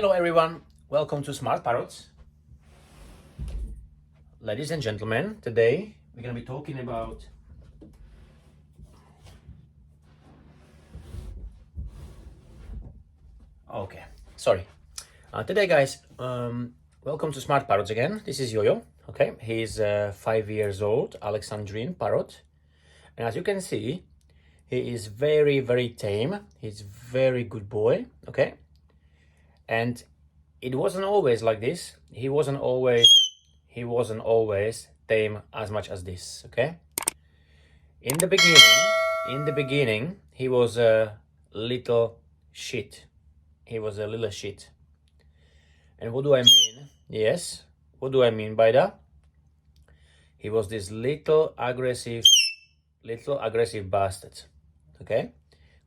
Hello everyone, welcome to Smart Parrots. Ladies and gentlemen, today we're going to be talking about today guys, welcome to Smart Parrots again. This is Yoyo, okay? He's 5 years old, Alexandrine parrot. And as you can see, he is very, very tame. He's very good boy, okay? And it wasn't always like this. He wasn't always tame as much as this, okay? In the beginning, he was a little shit. He was a little shit. And what do I mean? Yes, what do I mean by that? He was this little aggressive bastard, okay?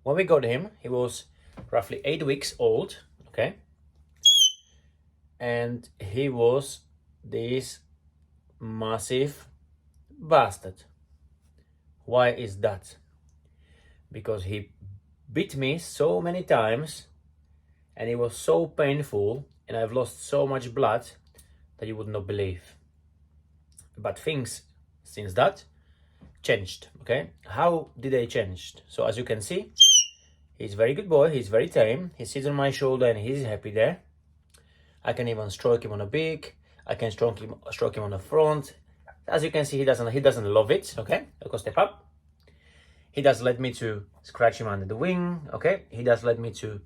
When we got him, he was roughly 8 weeks old, okay? And he was this massive bastard. Why is that? Because he bit me so many times and it was so painful and I've lost so much blood that you would not believe. But things since that changed, okay? How did they change? So as you can see, he's a very good boy, he's very tame, he sits on my shoulder and he's happy there. I can even stroke him on the beak. I can stroke him on the front. As you can see, he doesn't love it. Okay, I'll step up. He does let me to scratch him under the wing. Okay, he does let me to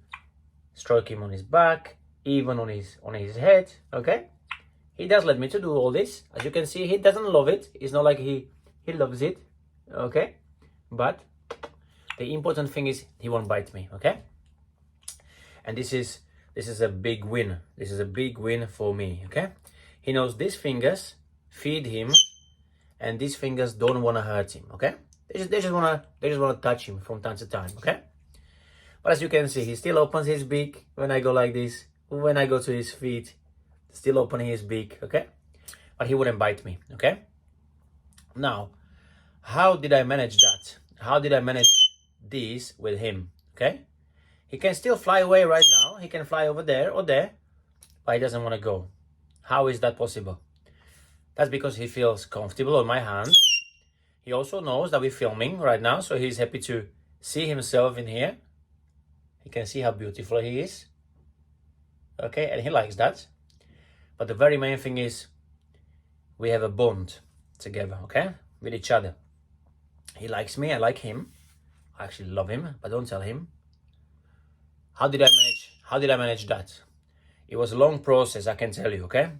stroke him on his back, even on his head. Okay, he does let me to do all this. As you can see, he doesn't love it. It's not like he loves it. Okay, but the important thing is he won't bite me. Okay, and this is a big win. This is a big win for me, okay? He knows these fingers feed him and these fingers don't want to hurt him, okay? They just want to touch him from time to time, okay? But as you can see, he still opens his beak when I go like this. When I go to his feet, still opening his beak, okay? But he wouldn't bite me, okay? Now, how did I manage that? How did I manage this with him, okay? He can still fly away right now. He can fly over there or there, but he doesn't want to go. How is that possible? That's because he feels comfortable on my hand. He also knows that we're filming right now, so he's happy to see himself in here. He can see how beautiful he is. Okay, and he likes that. But the very main thing is we have a bond together, okay, with each other. He likes me, I like him. I actually love him, but don't tell him. How did I manage that? It was a long process, I can tell you, okay?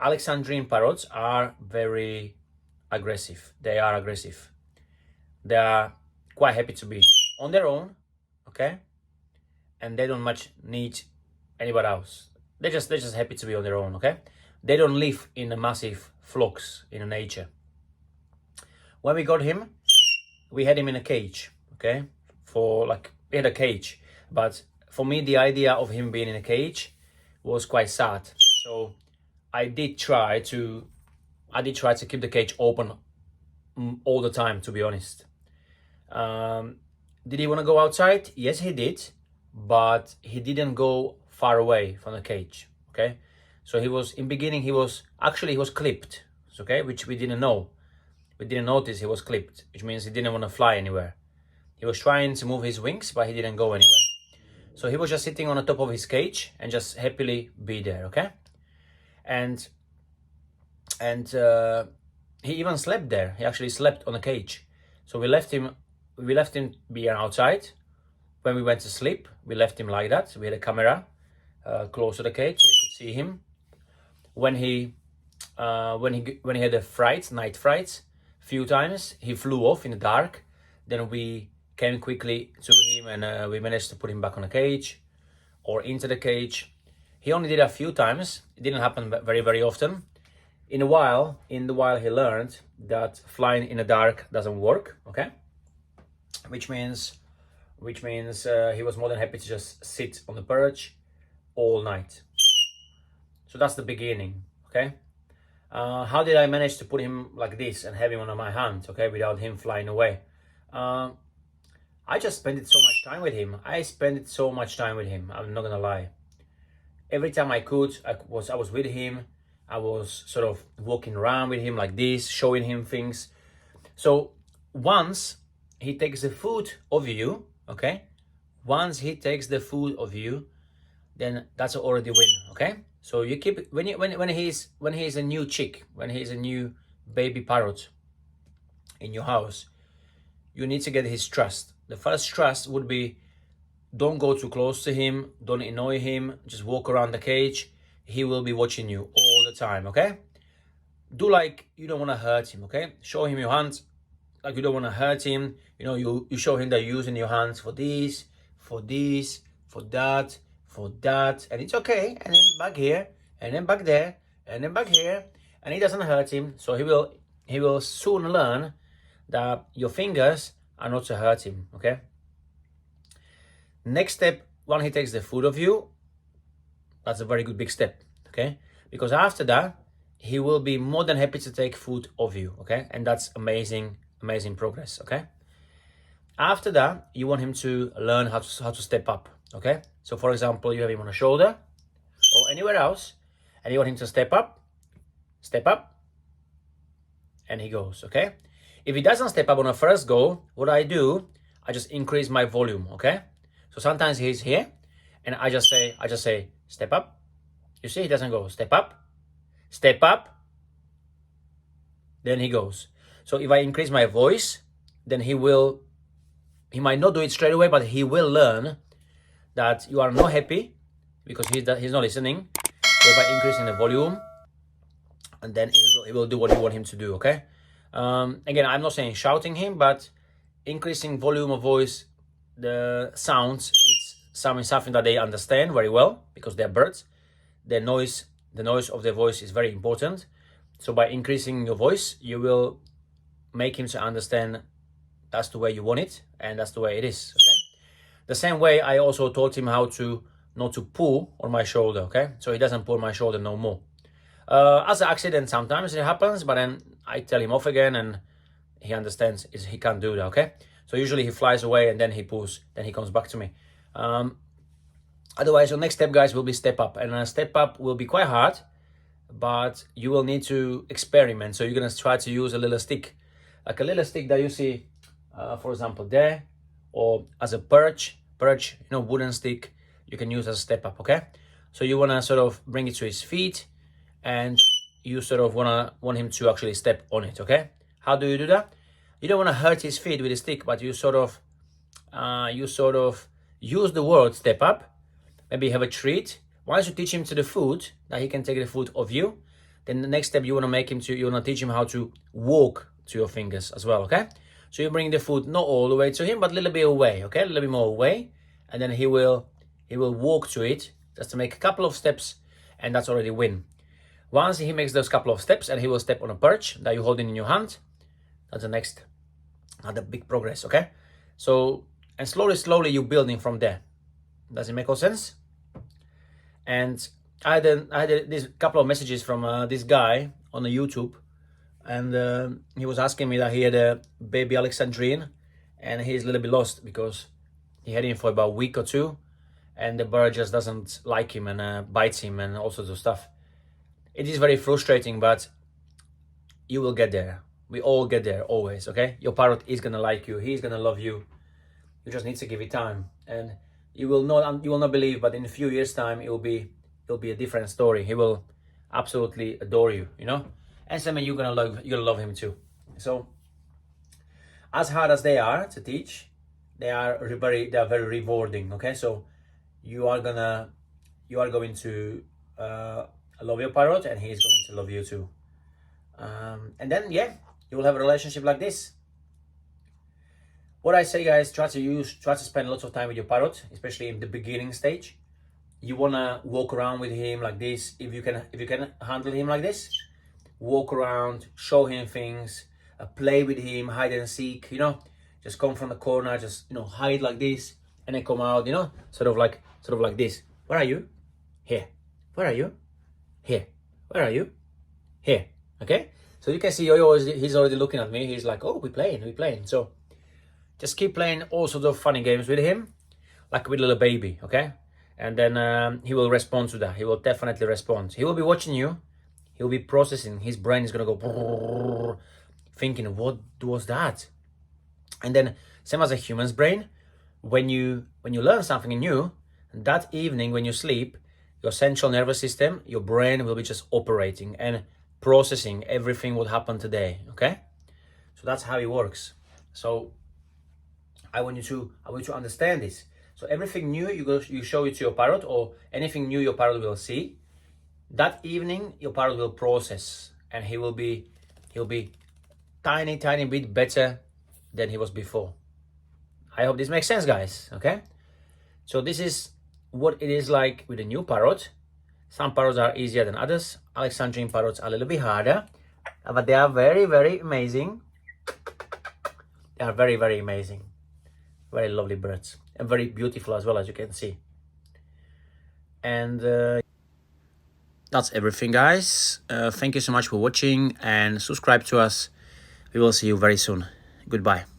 Alexandrine parrots are very aggressive. They are aggressive. They are quite happy to be on their own, okay? And they don't much need anybody else. They're just happy to be on their own, okay? They don't live in a massive flocks in nature. When we got him, we had him in a cage, okay? We had a cage. But for me, the idea of him being in a cage was quite sad. So I did try to keep the cage open all the time, to be honest. Did he want to go outside? Yes, he did. But he didn't go far away from the cage, okay? So he was clipped, okay? Which we didn't know. We didn't notice he was clipped, which means he didn't want to fly anywhere. He was trying to move his wings, but he didn't go anywhere. So he was just sitting on the top of his cage and just happily be there, okay? And he even slept there. He actually slept on the cage. So we left him be outside. When we went to sleep, we left him like that. We had a camera close to the cage so we could see him. When he had night frights, few times, he flew off in the dark. Then we came quickly to him and we managed to put him back on the cage or into the cage. He only did a few times. It didn't happen very, very often. In the while, he learned that flying in the dark doesn't work, okay? Which means he was more than happy to just sit on the perch all night. So that's the beginning, okay? How did I manage to put him like this and have him on my hand, okay, without him flying away? I just spent so much time with him. I'm not gonna lie. every time I could, I was with him. I was sort of walking around with him like this, showing him things. So once he takes the food of you, okay? Once he takes the food of you, then that's already win, okay? So you keep when he's a new chick, when he's a new baby parrot in your house, you need to get his trust. The first trust would be, don't go too close to him, don't annoy him, just walk around the cage. He will be watching you all the time, okay? Do like you don't want to hurt him, okay? Show him your hands like you don't want to hurt him. You know, you show him that you're using your hands for this, for this, for that, and it's okay. And then back here, and then back there, and then back here, and it doesn't hurt him. So he will soon learn that your fingers are not to hurt him, okay? Next step, when he takes the food of you, that's a very good big step, okay? Because after that, he will be more than happy to take food of you, okay? And that's amazing progress, okay? After that, you want him to learn how to step up, okay? So for example, you have him on a shoulder or anywhere else, and you want him to step up, and he goes, okay? If he doesn't step up on a first go, what I do, I just increase my volume, okay? So sometimes he's here, and I just say, step up. You see, he doesn't go, step up, then he goes. So if I increase my voice, then he might not do it straight away, but he will learn that you are not happy because he's not listening. So by increasing the volume, and then he will do what you want him to do, okay? Again, I'm not saying shouting him, but increasing volume of voice, the sounds, it's something that they understand very well because they're birds. The noise of their voice is very important. So by increasing your voice, you will make him to understand that's the way you want it and that's the way it is, okay? The same way I also taught him how to not to pull on my shoulder, okay? So he doesn't pull my shoulder no more. As an accident, sometimes it happens, but then I tell him off again and he understands he can't do that, okay? So usually he flies away and then he pulls, then he comes back to me. Otherwise, your next step, guys, will be step up. And a step up will be quite hard, but you will need to experiment. So you're going to try to use a little stick, like a little stick that you see, for example, there, or as a perch, wooden stick, you can use as a step up, okay? So you want to sort of bring it to his feet and you sort of want him to actually step on it, okay? How do you do that? You don't want to hurt his feet with a stick, but you sort of use the word step up. Maybe have a treat. Once you teach him to the food, that he can take the food of you, then the next step you want to teach him how to walk to your fingers as well, okay? So you bring the food not all the way to him, but a little bit away, okay? A little bit more away, and then he will walk to it just to make a couple of steps, and that's already win. Once he makes those couple of steps and he will step on a perch that you're holding in your hand, that's the next, another big progress, okay? So, and slowly you're building from there. Does it make all sense? And I had this couple of messages from this guy on the YouTube, and he was asking me that he had a baby Alexandrine, and he's a little bit lost because he had him for about a week or two, and the bird just doesn't like him and bites him and all sorts of stuff. It is very frustrating, but you will get there. We all get there always, okay? Your parrot is gonna like you. He's gonna love you. You just need to give it time, and you will not believe, but in a few years' time, it'll be a different story. He will absolutely adore you, you know. And something you're gonna love him too. So, as hard as they are to teach, they are very rewarding. Okay, so you are going to love your parrot, and he is going to love you too. And then you will have a relationship like this. What I say, guys, try to spend lots of time with your parrot, especially in the beginning stage. You wanna walk around with him like this. If you can handle him like this, walk around, show him things, play with him, hide and seek. You know, just come from the corner, just hide like this, and then come out. You know, sort of like this. Where are you? Here. Where are you? Here. Where are you? Here. Okay. So you can see Yoyo, he's already looking at me. He's like, oh, we're playing. So just keep playing all sorts of funny games with him, like with a little baby, okay? and then he will respond to that. He will definitely respond. He will be watching you. He will be processing. His brain is gonna go thinking, what was that? And then same as a human's brain, when you learn something new, that evening when you sleep, your central nervous system, your brain will be just operating and processing everything what happened today. Okay, so that's how it works. So I want you to understand this. So everything new you show it to your parrot, or anything new your parrot will see, that evening your parrot will process, and he'll be tiny bit better than he was before. I hope this makes sense, guys. Okay, so this is what it is like with a new parrot. Some parrots are easier than others. Alexandrine parrots are a little bit harder, but they are very amazing. They are very amazing. Very lovely birds, and very beautiful as well, as you can see. And that's everything, guys. Thank you so much for watching, and subscribe to us. We will see you very soon. Goodbye.